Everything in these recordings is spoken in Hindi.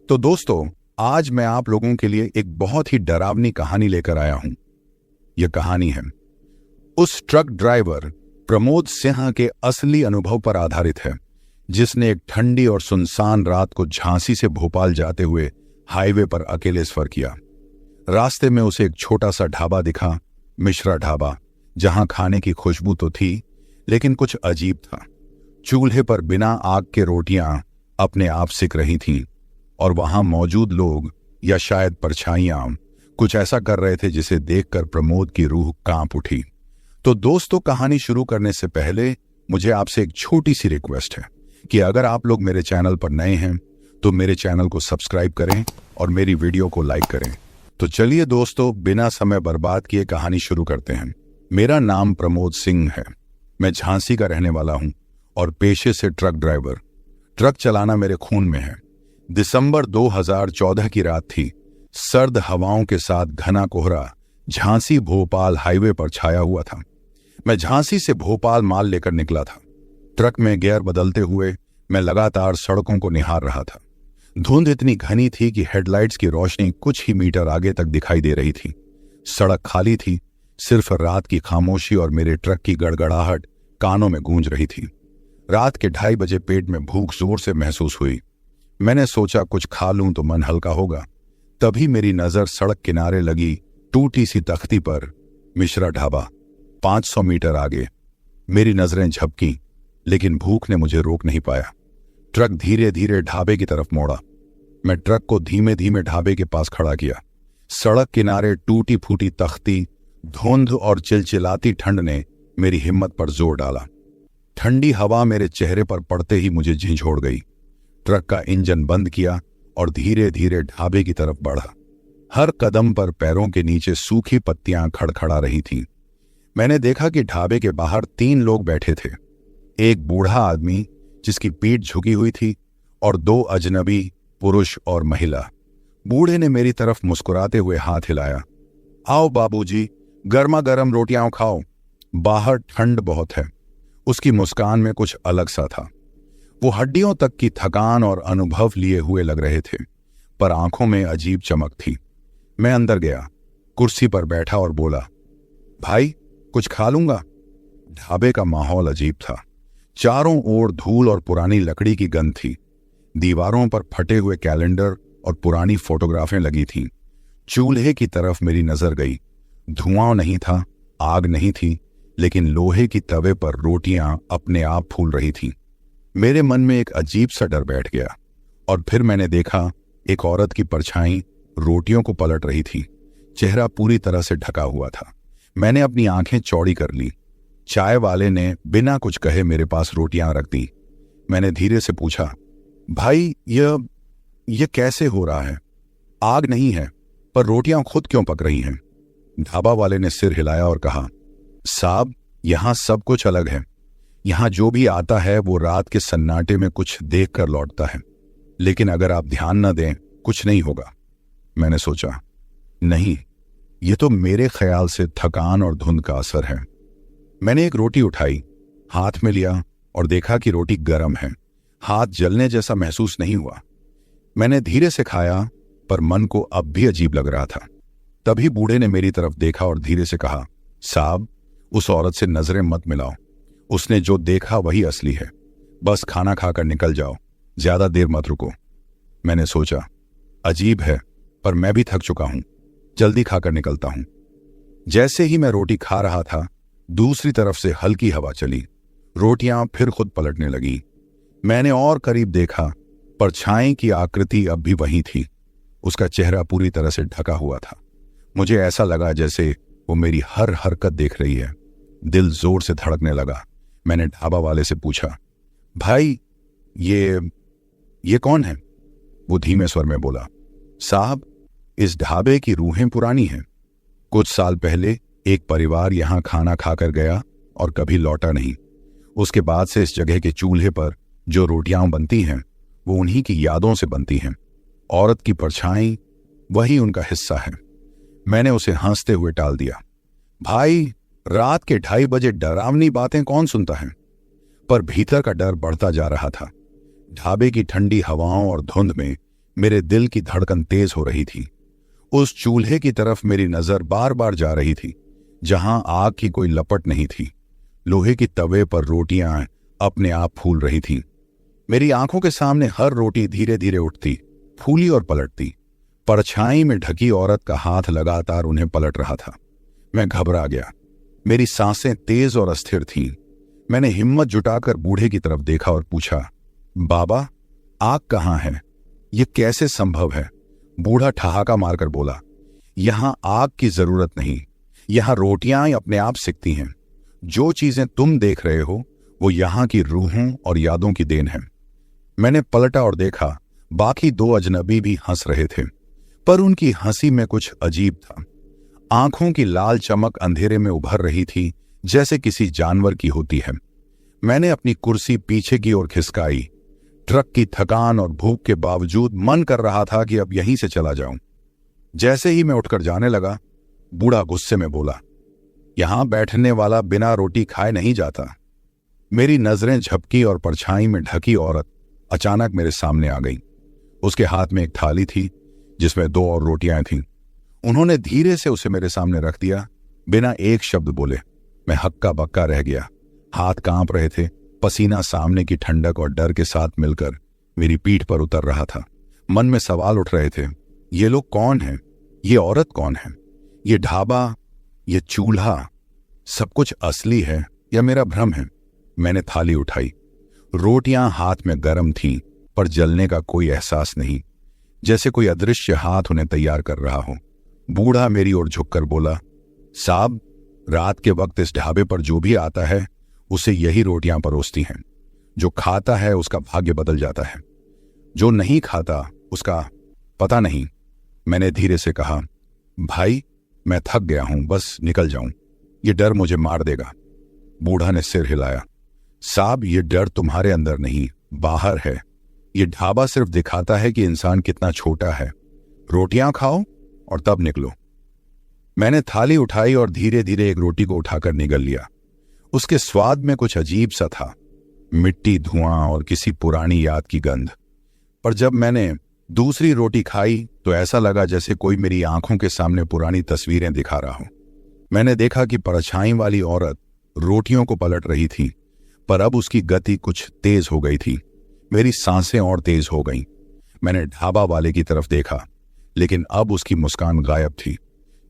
तो दोस्तों, आज मैं आप लोगों के लिए एक बहुत ही डरावनी कहानी लेकर आया हूं। यह कहानी है उस ट्रक ड्राइवर प्रमोद सिंह के असली अनुभव पर आधारित है, जिसने एक ठंडी और सुनसान रात को झांसी से भोपाल जाते हुए हाईवे पर अकेले सफर किया। रास्ते में उसे एक छोटा सा ढाबा दिखा, मिश्रा ढाबा, जहां खाने की खुशबू तो थी, लेकिन कुछ अजीब था। चूल्हे पर बिना आग के रोटियां अपने आप सिक रही थीं और वहां मौजूद लोग या शायद परछाइयां कुछ ऐसा कर रहे थे जिसे देखकर प्रमोद की रूह कांप उठी। तो दोस्तों, कहानी शुरू करने से पहले मुझे आपसे एक छोटी सी रिक्वेस्ट है कि अगर आप लोग मेरे चैनल पर नए हैं तो मेरे चैनल को सब्सक्राइब करें और मेरी वीडियो को लाइक करें। तो चलिए दोस्तों, बिना समय बर्बाद किए कहानी शुरू करते हैं। मेरा नाम प्रमोद सिंह है। मैं झांसी का रहने वाला हूं और पेशे से ट्रक ड्राइवर। ट्रक चलाना मेरे खून में है। दिसंबर 2014 की रात थी। सर्द हवाओं के साथ घना कोहरा झांसी भोपाल हाईवे पर छाया हुआ था। मैं झांसी से भोपाल माल लेकर निकला था। ट्रक में गियर बदलते हुए मैं लगातार सड़कों को निहार रहा था। धुंध इतनी घनी थी कि हेडलाइट्स की रोशनी कुछ ही मीटर आगे तक दिखाई दे रही थी। सड़क खाली थी, सिर्फ रात की खामोशी और मेरे ट्रक की गड़गड़ाहट कानों में गूंज रही थी। रात के 2:30 बजे पेट में भूख जोर से महसूस हुई। मैंने सोचा कुछ खा लूं तो मन हल्का होगा। तभी मेरी नजर सड़क किनारे लगी टूटी सी तख्ती पर, मिश्रा ढाबा, 500 मीटर आगे। मेरी नजरें झपकी, लेकिन भूख ने मुझे रोक नहीं पाया। ट्रक धीरे धीरे ढाबे की तरफ मोड़ा। मैं ट्रक को धीमे धीमे ढाबे के पास खड़ा किया। सड़क किनारे टूटी फूटी तख्ती, धुंध और चिलचिलाती ठंड ने मेरी हिम्मत पर जोर डाला। ठंडी हवा मेरे चेहरे पर पड़ते ही मुझे झंझोड़ गई। ट्रक का इंजन बंद किया और धीरे धीरे ढाबे की तरफ बढ़ा। हर कदम पर पैरों के नीचे सूखी पत्तियां खड़खड़ा रही थीं। मैंने देखा कि ढाबे के बाहर 3 लोग बैठे थे। एक बूढ़ा आदमी जिसकी पीठ झुकी हुई थी और 2 अजनबी पुरुष और महिला। बूढ़े ने मेरी तरफ मुस्कुराते हुए हाथ हिलाया। आओ बाबूजी, गर्मा गर्म रोटियां खाओ, बाहर ठंड बहुत है। उसकी मुस्कान में कुछ अलग सा था। वो हड्डियों तक की थकान और अनुभव लिए हुए लग रहे थे, पर आंखों में अजीब चमक थी। मैं अंदर गया, कुर्सी पर बैठा और बोला, भाई कुछ खा लूंगा। ढाबे का माहौल अजीब था। चारों ओर धूल और पुरानी लकड़ी की गंध थी। दीवारों पर फटे हुए कैलेंडर और पुरानी फोटोग्राफें लगी थीं। चूल्हे की तरफ मेरी नजर गई। धुआं नहीं था, आग नहीं थी, लेकिन लोहे की तवे पर रोटियां अपने आप फूल रही थीं। मेरे मन में एक अजीब सा डर बैठ गया और फिर मैंने देखा एक औरत की परछाई रोटियों को पलट रही थी। चेहरा पूरी तरह से ढका हुआ था। मैंने अपनी आंखें चौड़ी कर ली। चाय वाले ने बिना कुछ कहे मेरे पास रोटियां रख दी। मैंने धीरे से पूछा, भाई यह कैसे हो रहा है? आग नहीं है, पर रोटियां खुद क्यों पक रही हैं? ढाबा वाले ने सिर हिलाया और कहा, साहब, यहां सब कुछ अलग है। यहां जो भी आता है वो रात के सन्नाटे में कुछ देख कर लौटता है, लेकिन अगर आप ध्यान न दें कुछ नहीं होगा। मैंने सोचा, नहीं, ये तो मेरे ख्याल से थकान और धुंध का असर है। मैंने एक रोटी उठाई, हाथ में लिया और देखा कि रोटी गर्म है। हाथ जलने जैसा महसूस नहीं हुआ। मैंने धीरे से खाया, पर मन को अब भी अजीब लग रहा था। तभी बूढ़े ने मेरी तरफ देखा और धीरे से कहा, साहब, उस औरत से नजरें मत मिलाओ। उसने जो देखा वही असली है। बस खाना खाकर निकल जाओ, ज्यादा देर मत रुको। मैंने सोचा, अजीब है, पर मैं भी थक चुका हूं, जल्दी खाकर निकलता हूं। जैसे ही मैं रोटी खा रहा था, दूसरी तरफ से हल्की हवा चली। रोटियां फिर खुद पलटने लगी। मैंने और करीब देखा, परछाई की आकृति अब भी वही थी। उसका चेहरा पूरी तरह से ढका हुआ था। मुझे ऐसा लगा जैसे वो मेरी हर हरकत देख रही है। दिल जोर से धड़कने लगा। मैंने ढाबा वाले से पूछा, भाई ये कौन है? वो धीमे स्वर में बोला, साहब, इस ढाबे की रूहें पुरानी हैं। कुछ साल पहले एक परिवार यहां खाना खाकर गया और कभी लौटा नहीं। उसके बाद से इस जगह के चूल्हे पर जो रोटियां बनती हैं वो उन्हीं की यादों से बनती हैं। औरत की परछाई वही उनका हिस्सा है। मैंने उसे हंसते हुए टाल दिया। भाई, रात के 2:30 बजे डरावनी बातें कौन सुनता है? पर भीतर का डर बढ़ता जा रहा था। ढाबे की ठंडी हवाओं और धुंध में मेरे दिल की धड़कन तेज हो रही थी। उस चूल्हे की तरफ मेरी नजर बार बार जा रही थी, जहां आग की कोई लपट नहीं थी। लोहे की तवे पर रोटियां अपने आप फूल रही थीं। मेरी आंखों के सामने हर रोटी धीरे धीरे उठती, फूली और पलटती। परछाई में ढकी औरत का हाथ लगातार उन्हें पलट रहा था। मैं घबरा गया। मेरी सांसें तेज और अस्थिर थीं। मैंने हिम्मत जुटाकर बूढ़े की तरफ देखा और पूछा, बाबा, आग कहाँ है? ये कैसे संभव है? बूढ़ा ठहाका मारकर बोला, यहां आग की जरूरत नहीं, यहां रोटियां अपने आप सिकती हैं। जो चीजें तुम देख रहे हो वो यहां की रूहों और यादों की देन है। मैंने पलटा और देखा, बाकी दो अजनबी भी हंस रहे थे, पर उनकी हंसी में कुछ अजीब था। आंखों की लाल चमक अंधेरे में उभर रही थी, जैसे किसी जानवर की होती है। मैंने अपनी कुर्सी पीछे की ओर खिसकाई। ट्रक की थकान और भूख के बावजूद मन कर रहा था कि अब यहीं से चला जाऊं। जैसे ही मैं उठकर जाने लगा, बूढ़ा गुस्से में बोला, यहां बैठने वाला बिना रोटी खाए नहीं जाता। मेरी नजरें झपकी और परछाई में ढकी औरत अचानक मेरे सामने आ गई। उसके हाथ में एक थाली थी जिसमें 2 और रोटियां थीं। उन्होंने धीरे से उसे मेरे सामने रख दिया, बिना एक शब्द बोले। मैं हक्का बक्का रह गया। हाथ कांप रहे थे। पसीना सामने की ठंडक और डर के साथ मिलकर मेरी पीठ पर उतर रहा था। मन में सवाल उठ रहे थे, ये लोग कौन हैं? ये औरत कौन है? ये ढाबा, ये चूल्हा, सब कुछ असली है या मेरा भ्रम है? मैंने थाली उठाई। रोटियां हाथ में गर्म थीं, पर जलने का कोई एहसास नहीं, जैसे कोई अदृश्य हाथ उन्हें तैयार कर रहा हो। बूढ़ा मेरी ओर झुककर बोला, साहब, रात के वक्त इस ढाबे पर जो भी आता है उसे यही रोटियां परोसती हैं। जो खाता है उसका भाग्य बदल जाता है, जो नहीं खाता उसका पता नहीं। मैंने धीरे से कहा, भाई, मैं थक गया हूं, बस निकल जाऊं, ये डर मुझे मार देगा। बूढ़ा ने सिर हिलाया, साहब, ये डर तुम्हारे अंदर नहीं, बाहर है। ये ढाबा सिर्फ दिखाता है कि इंसान कितना छोटा है। रोटियां खाओ और तब निकलो। मैंने थाली उठाई और धीरे धीरे एक रोटी को उठाकर निगल लिया। उसके स्वाद में कुछ अजीब सा था, मिट्टी, धुआं और किसी पुरानी याद की गंध। पर जब मैंने दूसरी रोटी खाई तो ऐसा लगा जैसे कोई मेरी आंखों के सामने पुरानी तस्वीरें दिखा रहा हो। मैंने देखा कि परछाई वाली औरत रोटियों को पलट रही थी, पर अब उसकी गति कुछ तेज हो गई थी। मेरी सांसें और तेज हो गईं। मैंने ढाबा वाले की तरफ देखा, लेकिन अब उसकी मुस्कान गायब थी।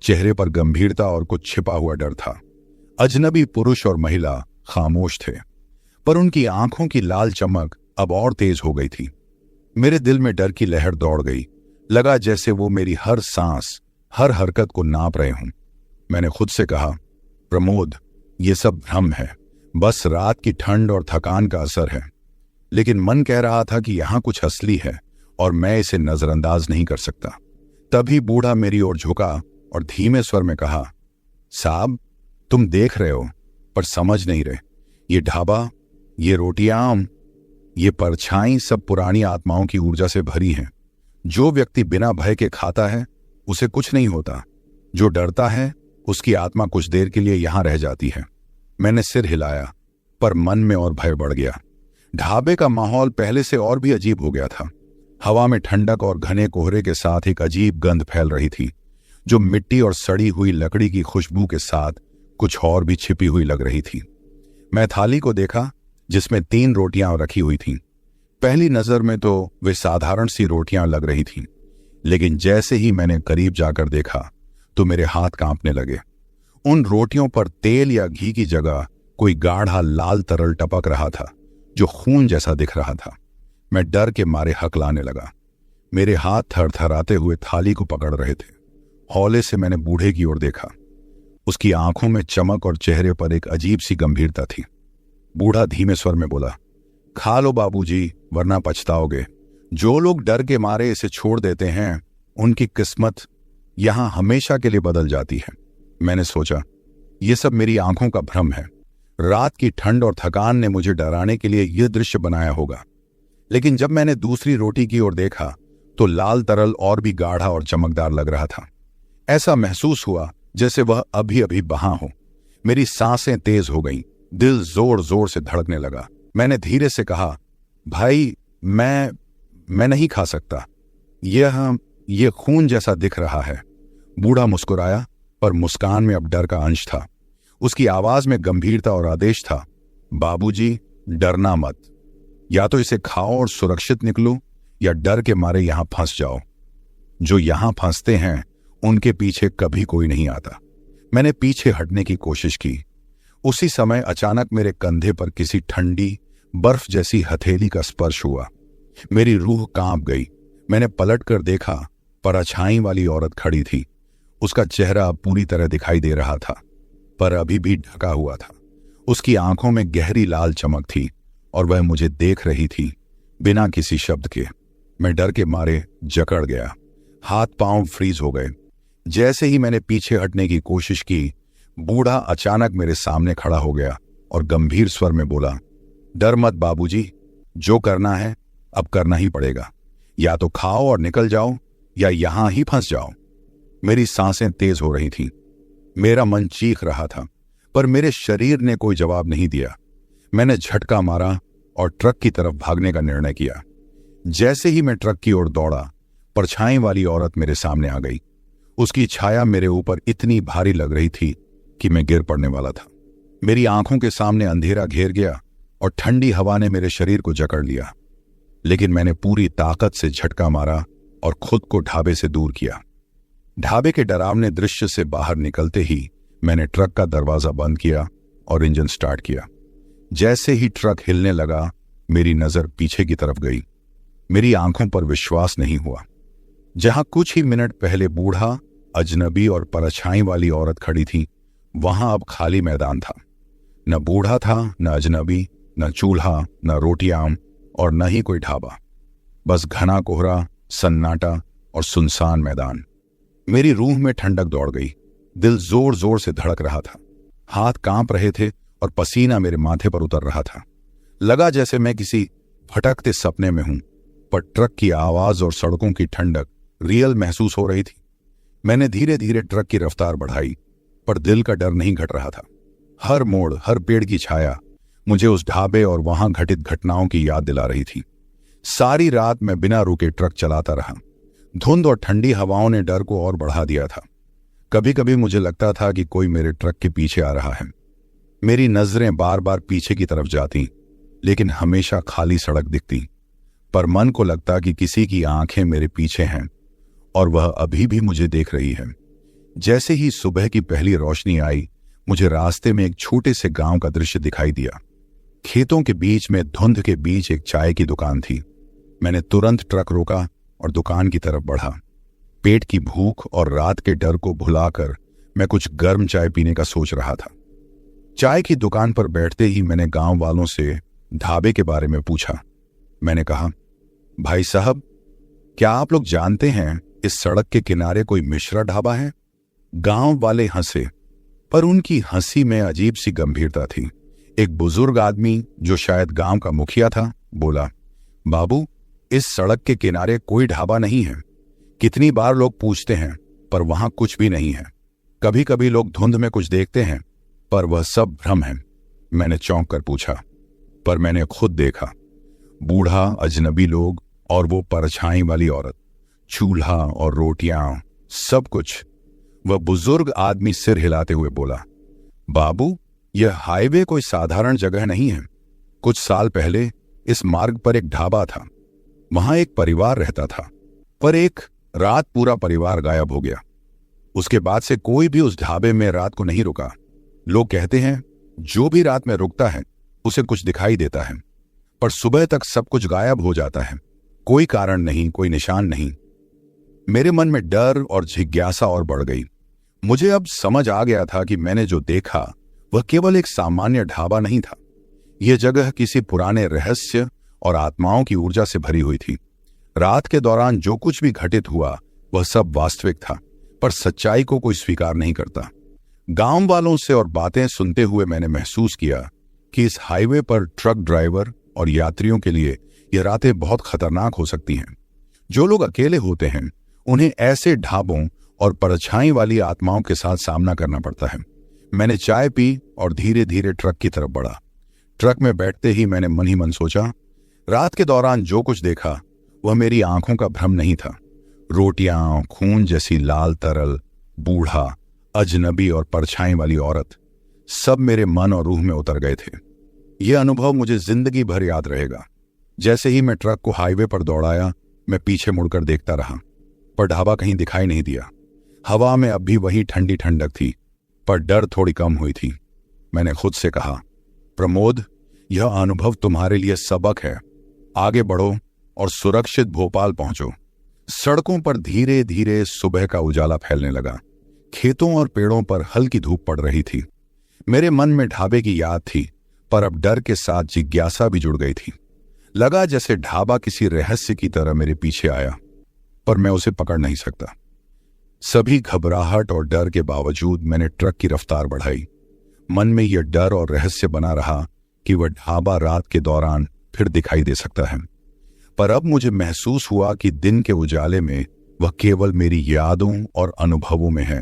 चेहरे पर गंभीरता और कुछ छिपा हुआ डर था। अजनबी पुरुष और महिला खामोश थे, पर उनकी आंखों की लाल चमक अब और तेज हो गई थी। मेरे दिल में डर की लहर दौड़ गई। लगा जैसे वो मेरी हर सांस, हर हरकत को नाप रहे हों। मैंने खुद से कहा, प्रमोद, ये सब भ्रम है, बस रात की ठंड और थकान का असर है। लेकिन मन कह रहा था कि यहां कुछ असली है और मैं इसे नजरअंदाज नहीं कर सकता। तभी बूढ़ा मेरी ओर झुका और धीमे स्वर में कहा, साहब, तुम देख रहे हो पर समझ नहीं रहे। ये ढाबा, ये रोटियां, ये परछाई सब पुरानी आत्माओं की ऊर्जा से भरी हैं। जो व्यक्ति बिना भय के खाता है उसे कुछ नहीं होता। जो डरता है उसकी आत्मा कुछ देर के लिए यहां रह जाती है। मैंने सिर हिलाया, पर मन में और भय बढ़ गया। ढाबे का माहौल पहले से और भी अजीब हो गया था। हवा में ठंडक और घने कोहरे के साथ एक अजीब गंध फैल रही थी, जो मिट्टी और सड़ी हुई लकड़ी की खुशबू के साथ कुछ और भी छिपी हुई लग रही थी। मैं थाली को देखा जिसमें 3 रोटियां रखी हुई थीं। पहली नजर में तो वे साधारण सी रोटियां लग रही थीं, लेकिन जैसे ही मैंने करीब जाकर देखा तो मेरे हाथ कांपने लगे। उन रोटियों पर तेल या घी की जगह कोई गाढ़ा लाल तरल टपक रहा था, जो खून जैसा दिख रहा था। मैं डर के मारे हकलाने लगा। मेरे हाथ थरथराते हुए थाली को पकड़ रहे थे। हौले से मैंने बूढ़े की ओर देखा। उसकी आंखों में चमक और चेहरे पर एक अजीब सी गंभीरता थी। बूढ़ा धीमे स्वर में बोला, खा लो बाबूजी, वरना पछताओगे। जो लोग डर के मारे इसे छोड़ देते हैं, उनकी किस्मत यहां हमेशा के लिए बदल जाती है। मैंने सोचा, यह सब मेरी आंखों का भ्रम है। रात की ठंड और थकान ने मुझे डराने के लिए यह दृश्य बनाया होगा। लेकिन जब मैंने दूसरी रोटी की ओर देखा तो लाल तरल और भी गाढ़ा और चमकदार लग रहा था। ऐसा महसूस हुआ जैसे वह अभी अभी वहां हो। मेरी सांसें तेज हो गईं, दिल जोर जोर से धड़कने लगा। मैंने धीरे से कहा, भाई, मैं नहीं खा सकता। यह खून जैसा दिख रहा है। बूढ़ा मुस्कुराया, पर मुस्कान में अब डर का अंश था। उसकी आवाज में गंभीरता और आदेश था। बाबूजी, डरना मत। या तो इसे खाओ और सुरक्षित निकलो, या डर के मारे यहां फंस जाओ। जो यहां फंसते हैं उनके पीछे कभी कोई नहीं आता। मैंने पीछे हटने की कोशिश की। उसी समय अचानक मेरे कंधे पर किसी ठंडी बर्फ जैसी हथेली का स्पर्श हुआ। मेरी रूह कांप गई। मैंने पलटकर देखा, परछाई वाली औरत खड़ी थी। उसका चेहरा पूरी तरह दिखाई दे रहा था, पर अभी भी ढका हुआ था। उसकी आंखों में गहरी लाल चमक थी और वह मुझे देख रही थी बिना किसी शब्द के। मैं डर के मारे जकड़ गया। हाथ पांव फ्रीज हो गए। जैसे ही मैंने पीछे हटने की कोशिश की, बूढ़ा अचानक मेरे सामने खड़ा हो गया और गंभीर स्वर में बोला, डर मत बाबूजी, जो करना है अब करना ही पड़ेगा। या तो खाओ और निकल जाओ, या यहां ही फंस जाओ। मेरी सांसें तेज हो रही थीं। मेरा मन चीख रहा था, पर मेरे शरीर ने कोई जवाब नहीं दिया। मैंने झटका मारा और ट्रक की तरफ भागने का निर्णय किया। जैसे ही मैं ट्रक की ओर दौड़ा, परछाई वाली औरत मेरे सामने आ गई। उसकी छाया मेरे ऊपर इतनी भारी लग रही थी कि मैं गिर पड़ने वाला था। मेरी आंखों के सामने अंधेरा घेर गया और ठंडी हवा ने मेरे शरीर को जकड़ लिया। लेकिन मैंने पूरी ताकत से झटका मारा और खुद को ढाबे से दूर किया। ढाबे के डरावने दृश्य से बाहर निकलते ही मैंने ट्रक का दरवाजा बंद किया और इंजन स्टार्ट किया। जैसे ही ट्रक हिलने लगा, मेरी नजर पीछे की तरफ गई। मेरी आंखों पर विश्वास नहीं हुआ। जहां कुछ ही मिनट पहले बूढ़ा, अजनबी और परछाई वाली औरत खड़ी थी, वहां अब खाली मैदान था। न बूढ़ा था, न अजनबी, न चूल्हा, न रोटियां और न ही कोई ढाबा। बस घना कोहरा, सन्नाटा और सुनसान मैदान। मेरी रूह में ठंडक दौड़ गई। दिल जोर जोर से धड़क रहा था। हाथ कांप रहे थे और पसीना मेरे माथे पर उतर रहा था। लगा जैसे मैं किसी भटकते सपने में हूं, पर ट्रक की आवाज और सड़कों की ठंडक रियल महसूस हो रही थी। मैंने धीरे धीरे ट्रक की रफ्तार बढ़ाई, पर दिल का डर नहीं घट रहा था। हर मोड़, हर पेड़ की छाया मुझे उस ढाबे और वहां घटित घटनाओं की याद दिला रही थी। सारी रात मैं बिना रुके ट्रक चलाता रहा। धुंध और ठंडी हवाओं ने डर को और बढ़ा दिया था। कभी कभी मुझे लगता था कि कोई मेरे ट्रक के पीछे आ रहा है। मेरी नजरें बार बार पीछे की तरफ जाती, लेकिन हमेशा खाली सड़क दिखती। पर मन को लगता कि किसी की आंखें मेरे पीछे हैं और वह अभी भी मुझे देख रही है। जैसे ही सुबह की पहली रोशनी आई, मुझे रास्ते में एक छोटे से गांव का दृश्य दिखाई दिया। खेतों के बीच में धुंध के बीच एक चाय की दुकान थी। मैंने तुरंत ट्रक रोका और दुकान की तरफ बढ़ा। पेट की भूख और रात के डर को भुलाकर मैं कुछ गर्म चाय पीने का सोच रहा था। चाय की दुकान पर बैठते ही मैंने गांव वालों से ढाबे के बारे में पूछा। मैंने कहा, भाई साहब, क्या आप लोग जानते हैं इस सड़क के किनारे कोई मिश्रा ढाबा है? गांव वाले हंसे, पर उनकी हंसी में अजीब सी गंभीरता थी। एक बुजुर्ग आदमी, जो शायद गांव का मुखिया था, बोला, बाबू, इस सड़क के किनारे कोई ढाबा नहीं है। कितनी बार लोग पूछते हैं, पर वहां कुछ भी नहीं है। कभी कभी लोग धुंध में कुछ देखते हैं, पर वह सब भ्रम है। मैंने चौंक कर पूछा, पर मैंने खुद देखा। बूढ़ा, अजनबी लोग और वो परछाई वाली औरत, चूल्हा और रोटियां, सब कुछ। वह बुजुर्ग आदमी सिर हिलाते हुए बोला, बाबू, यह हाईवे कोई साधारण जगह नहीं है। कुछ साल पहले इस मार्ग पर एक ढाबा था। वहां एक परिवार रहता था, पर एक रात पूरा परिवार गायब हो गया। उसके बाद से कोई भी उस ढाबे में रात को नहीं रुका। लोग कहते हैं जो भी रात में रुकता है उसे कुछ दिखाई देता है, पर सुबह तक सब कुछ गायब हो जाता है। कोई कारण नहीं, कोई निशान नहीं। मेरे मन में डर और जिज्ञासा और बढ़ गई। मुझे अब समझ आ गया था कि मैंने जो देखा वह केवल एक सामान्य ढाबा नहीं था। यह जगह किसी पुराने रहस्य और आत्माओं की ऊर्जा से भरी हुई थी। रात के दौरान जो कुछ भी घटित हुआ वह सब वास्तविक था, पर सच्चाई को कोई स्वीकार नहीं करता। गांव वालों से और बातें सुनते हुए मैंने महसूस किया कि इस हाईवे पर ट्रक ड्राइवर और यात्रियों के लिए यह रातें बहुत खतरनाक हो सकती हैं। जो लोग अकेले होते हैं उन्हें ऐसे ढाबों और परछाई वाली आत्माओं के साथ सामना करना पड़ता है। मैंने चाय पी और धीरे धीरे ट्रक की तरफ बढ़ा। ट्रक में बैठते ही मैंने मन ही मन सोचा, रात के दौरान जो कुछ देखा वह मेरी आंखों का भ्रम नहीं था, रोटियां, खून जैसी लाल तरल, बूढ़ा, अजनबी और परछाई वाली औरत, सब मेरे मन और रूह में उतर गए थे। यह अनुभव मुझे जिंदगी भर याद रहेगा। जैसे ही मैं ट्रक को हाईवे पर दौड़ाया, मैं पीछे मुड़कर देखता रहा, पर ढाबा कहीं दिखाई नहीं दिया। हवा में अब भी वही ठंडी ठंडक थी, पर डर थोड़ी कम हुई थी। मैंने खुद से कहा, प्रमोद, यह अनुभव तुम्हारे लिए सबक है। आगे बढ़ो और सुरक्षित भोपाल पहुंचो। सड़कों पर धीरे धीरे सुबह का उजाला फैलने लगा। खेतों और पेड़ों पर हल्की धूप पड़ रही थी। मेरे मन में ढाबे की याद थी, पर अब डर के साथ जिज्ञासा भी जुड़ गई थी। लगा जैसे ढाबा किसी रहस्य की तरह मेरे पीछे आया, पर मैं उसे पकड़ नहीं सकता। सभी घबराहट और डर के बावजूद मैंने ट्रक की रफ्तार बढ़ाई। मन में यह डर और रहस्य बना रहा कि वह ढाबा रात के दौरान फिर दिखाई दे सकता है। पर अब मुझे महसूस हुआ कि दिन के उजाले में वह केवल मेरी यादों और अनुभवों में है।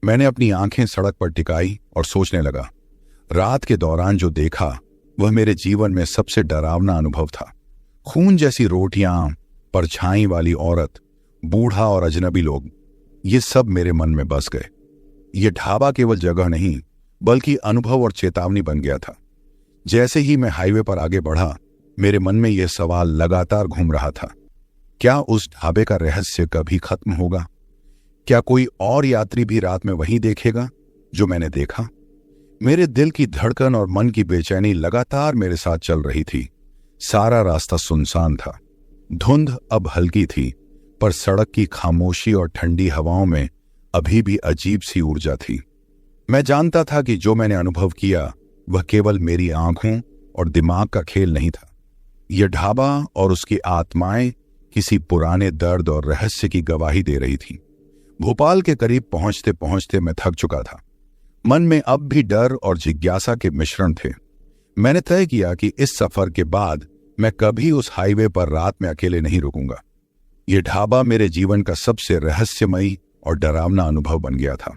मैंने अपनी आंखें सड़क पर टिकाई और सोचने लगा। रात के दौरान जो देखा वह मेरे जीवन में सबसे डरावना अनुभव था। खून जैसी रोटियां, परछाई वाली औरत, बूढ़ा और अजनबी लोग, ये सब मेरे मन में बस गए। ये ढाबा केवल जगह नहीं, बल्कि अनुभव और चेतावनी बन गया था। जैसे ही मैं हाईवे पर आगे बढ़ा, मेरे मन में यह सवाल लगातार घूम रहा था, क्या उस ढाबे का रहस्य कभी खत्म होगा? क्या कोई और यात्री भी रात में वही देखेगा जो मैंने देखा? मेरे दिल की धड़कन और मन की बेचैनी लगातार मेरे साथ चल रही थी। सारा रास्ता सुनसान था। धुंध अब हल्की थी, पर सड़क की खामोशी और ठंडी हवाओं में अभी भी अजीब सी ऊर्जा थी। मैं जानता था कि जो मैंने अनुभव किया वह केवल मेरी आंखों और दिमाग का खेल नहीं था। यह ढाबा और उसकी आत्माएं किसी पुराने दर्द और रहस्य की गवाही दे रही थी। भोपाल के करीब पहुंचते पहुंचते मैं थक चुका था। मन में अब भी डर और जिज्ञासा के मिश्रण थे। मैंने तय किया कि इस सफर के बाद मैं कभी उस हाईवे पर रात में अकेले नहीं रुकूंगा। यह ढाबा मेरे जीवन का सबसे रहस्यमयी और डरावना अनुभव बन गया था।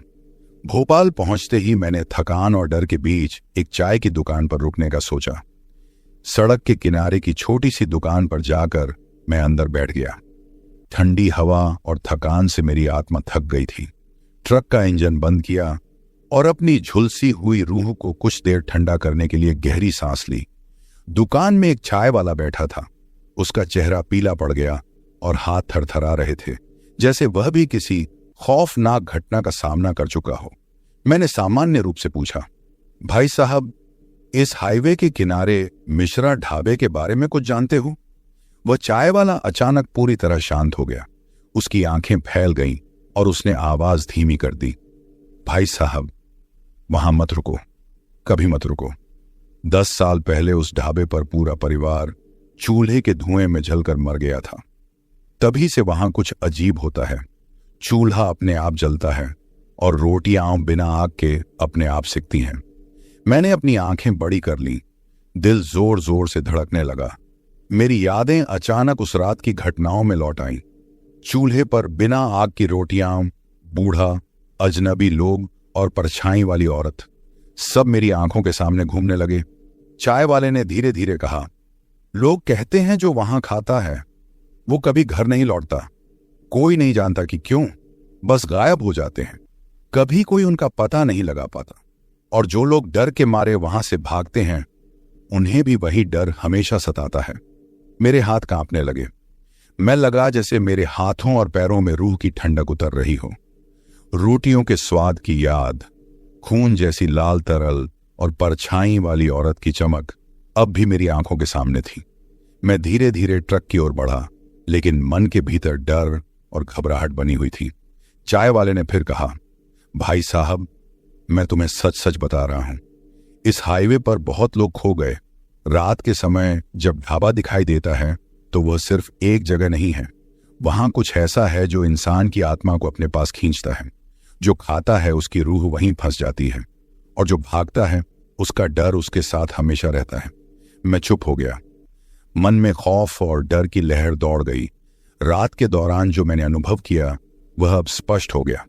भोपाल पहुंचते ही मैंने थकान और डर के बीच एक चाय की दुकान पर रुकने का सोचा। सड़क के किनारे की छोटी सी दुकान पर जाकर मैं अंदर बैठ गया। ठंडी हवा और थकान से मेरी आत्मा थक गई थी। ट्रक का इंजन बंद किया और अपनी झुलसी हुई रूह को कुछ देर ठंडा करने के लिए गहरी सांस ली। दुकान में एक चाय वाला बैठा था। उसका चेहरा पीला पड़ गया और हाथ थरथरा रहे थे, जैसे वह भी किसी खौफनाक घटना का सामना कर चुका हो। मैंने सामान्य रूप से पूछा, भाई साहब, इस हाईवे के किनारे मिश्रा ढाबे के बारे में कुछ जानते हो? वह चाय वाला अचानक पूरी तरह शांत हो गया। उसकी आंखें फैल गईं और उसने आवाज धीमी कर दी, भाई साहब, वहां मत रुको, कभी मत रुको। 10 साल पहले उस ढाबे पर पूरा परिवार चूल्हे के धुएं में जलकर मर गया था। तभी से वहां कुछ अजीब होता है। चूल्हा अपने आप जलता है और रोटियां बिना आग के अपने आप सिकती हैं। मैंने अपनी आंखें बड़ी कर ली। दिल जोर जोर से धड़कने लगा। मेरी यादें अचानक उस रात की घटनाओं में लौट आईं। चूल्हे पर बिना आग की रोटियां, बूढ़ा, अजनबी लोग और परछाई वाली औरत, सब मेरी आंखों के सामने घूमने लगे। चाय वाले ने धीरे धीरे कहा, लोग कहते हैं जो वहां खाता है वो कभी घर नहीं लौटता। कोई नहीं जानता कि क्यों, बस गायब हो जाते हैं। कभी कोई उनका पता नहीं लगा पाता। और जो लोग डर के मारे वहां से भागते हैं, उन्हें भी वही डर हमेशा सताता है। मेरे हाथ कांपने लगे। मैं लगा जैसे मेरे हाथों और पैरों में रूह की ठंडक उतर रही हो। रोटियों के स्वाद की याद, खून जैसी लाल तरल और परछाई वाली औरत की चमक अब भी मेरी आंखों के सामने थी। मैं धीरे धीरे ट्रक की ओर बढ़ा, लेकिन मन के भीतर डर और घबराहट बनी हुई थी। चाय वाले ने फिर कहा, भाई साहब, मैं तुम्हें सच सच बता रहा हूं, इस हाईवे पर बहुत लोग खो गए। रात के समय जब ढाबा दिखाई देता है तो वह सिर्फ एक जगह नहीं है। वहां कुछ ऐसा है जो इंसान की आत्मा को अपने पास खींचता है। जो खाता है उसकी रूह वहीं फंस जाती है, और जो भागता है उसका डर उसके साथ हमेशा रहता है। मैं चुप हो गया। मन में खौफ और डर की लहर दौड़ गई। रात के दौरान जो मैंने अनुभव किया वह अब स्पष्ट हो गया।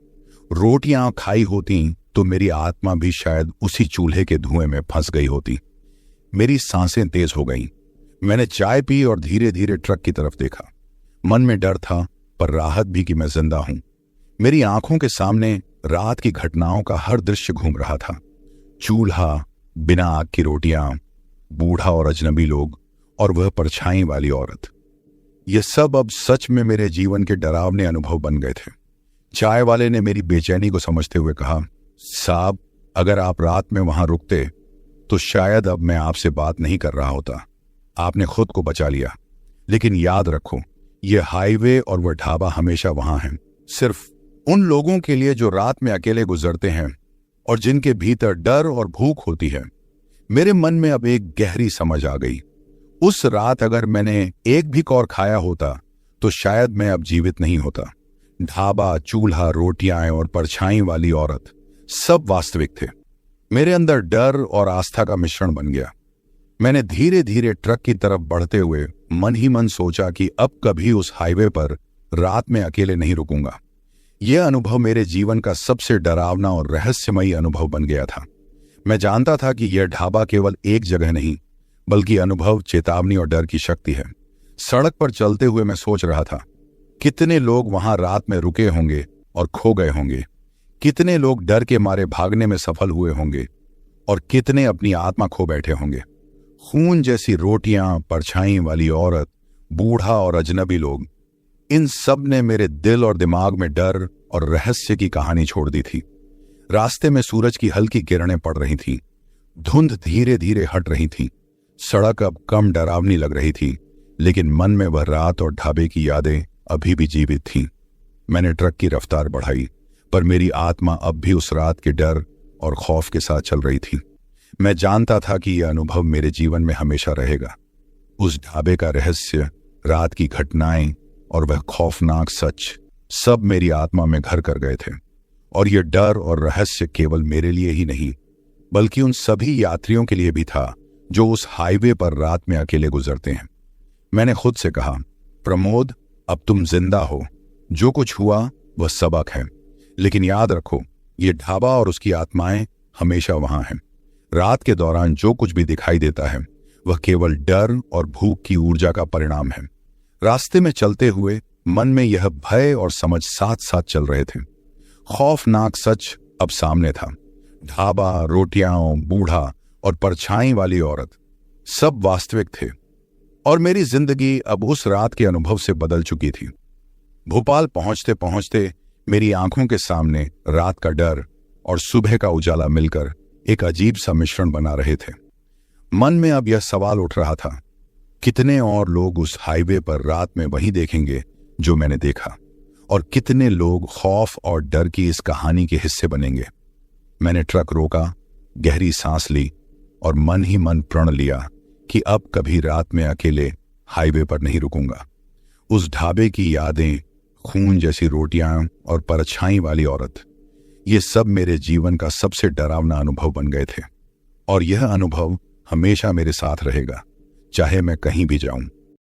रोटियां खाई होती तो मेरी आत्मा भी शायद उसी चूल्हे के धुएं में फंस गई होती। मेरी सांसें तेज हो गईं। मैंने चाय पी और धीरे धीरे ट्रक की तरफ देखा। मन में डर था, पर राहत भी कि मैं जिंदा हूं। मेरी आंखों के सामने रात की घटनाओं का हर दृश्य घूम रहा था। चूल्हा, बिना आग की रोटियां, बूढ़ा और अजनबी लोग, और वह परछाई वाली औरत। ये सब अब सच में मेरे जीवन के डरावने अनुभव बन गए थे। चाय वाले ने मेरी बेचैनी को समझते हुए कहा, साहब, अगर आप रात में वहां रुकते तो शायद अब मैं आपसे बात नहीं कर रहा होता। आपने खुद को बचा लिया, लेकिन याद रखो, यह हाईवे और वह ढाबा हमेशा वहां है, सिर्फ उन लोगों के लिए जो रात में अकेले गुजरते हैं और जिनके भीतर डर और भूख होती है। मेरे मन में अब एक गहरी समझ आ गई। उस रात अगर मैंने एक भी कौर खाया होता तो शायद मैं अब जीवित नहीं होता। ढाबा, चूल्हा, रोटियां और परछाई वाली औरत सब वास्तविक थे। मेरे अंदर डर और आस्था का मिश्रण बन गया। मैंने धीरे धीरे ट्रक की तरफ बढ़ते हुए मन ही मन सोचा कि अब कभी उस हाईवे पर रात में अकेले नहीं रुकूंगा। यह अनुभव मेरे जीवन का सबसे डरावना और रहस्यमयी अनुभव बन गया था। मैं जानता था कि यह ढाबा केवल एक जगह नहीं, बल्कि अनुभव, चेतावनी और डर की शक्ति है। सड़क पर चलते हुए मैं सोच रहा था, कितने लोग वहां रात में रुके होंगे और खो गए होंगे, कितने लोग डर के मारे भागने में सफल हुए होंगे और कितने अपनी आत्मा खो बैठे होंगे। खून जैसी रोटियां, परछाई वाली औरत, बूढ़ा और अजनबी लोग, इन सब ने मेरे दिल और दिमाग में डर और रहस्य की कहानी छोड़ दी थी। रास्ते में सूरज की हल्की किरणें पड़ रही थीं, धुंध धीरे धीरे हट रही थी। सड़क अब कम डरावनी लग रही थी, लेकिन मन में वह रात और ढाबे की यादें अभी भी जीवित थीं। मैंने ट्रक की रफ्तार बढ़ाई, पर मेरी आत्मा अब भी उस रात के डर और खौफ के साथ चल रही थी। मैं जानता था कि यह अनुभव मेरे जीवन में हमेशा रहेगा। उस ढाबे का रहस्य, रात की घटनाएं और वह खौफनाक सच सब मेरी आत्मा में घर कर गए थे। और यह डर और रहस्य केवल मेरे लिए ही नहीं, बल्कि उन सभी यात्रियों के लिए भी था जो उस हाईवे पर रात में अकेले गुजरते हैं। मैंने खुद से कहा, प्रमोद, अब तुम जिंदा हो। जो कुछ हुआ वह सबक है, लेकिन याद रखो, यह ढाबा और उसकी आत्माएं हमेशा वहां हैं। रात के दौरान जो कुछ भी दिखाई देता है वह केवल डर और भूख की ऊर्जा का परिणाम है। रास्ते में चलते हुए मन में यह भय और समझ साथ साथ चल रहे थे। खौफनाक सच अब सामने था। ढाबा, रोटियां, बूढ़ा और परछाई वाली औरत सब वास्तविक थे, और मेरी जिंदगी अब उस रात के अनुभव से बदल चुकी थी। भोपाल पहुंचते पहुंचते मेरी आंखों के सामने रात का डर और सुबह का उजाला मिलकर एक अजीब सा मिश्रण बना रहे थे। मन में अब यह सवाल उठ रहा था, कितने और लोग उस हाईवे पर रात में वही देखेंगे जो मैंने देखा, और कितने लोग खौफ और डर की इस कहानी के हिस्से बनेंगे। मैंने ट्रक रोका, गहरी सांस ली और मन ही मन प्रण लिया कि अब कभी रात में अकेले हाईवे पर नहीं रुकूंगा। उस ढाबे की यादें, खून जैसी रोटियां और परछाई वाली औरत, ये सब मेरे जीवन का सबसे डरावना अनुभव बन गए थे, और यह अनुभव हमेशा मेरे साथ रहेगा, चाहे मैं कहीं भी जाऊं।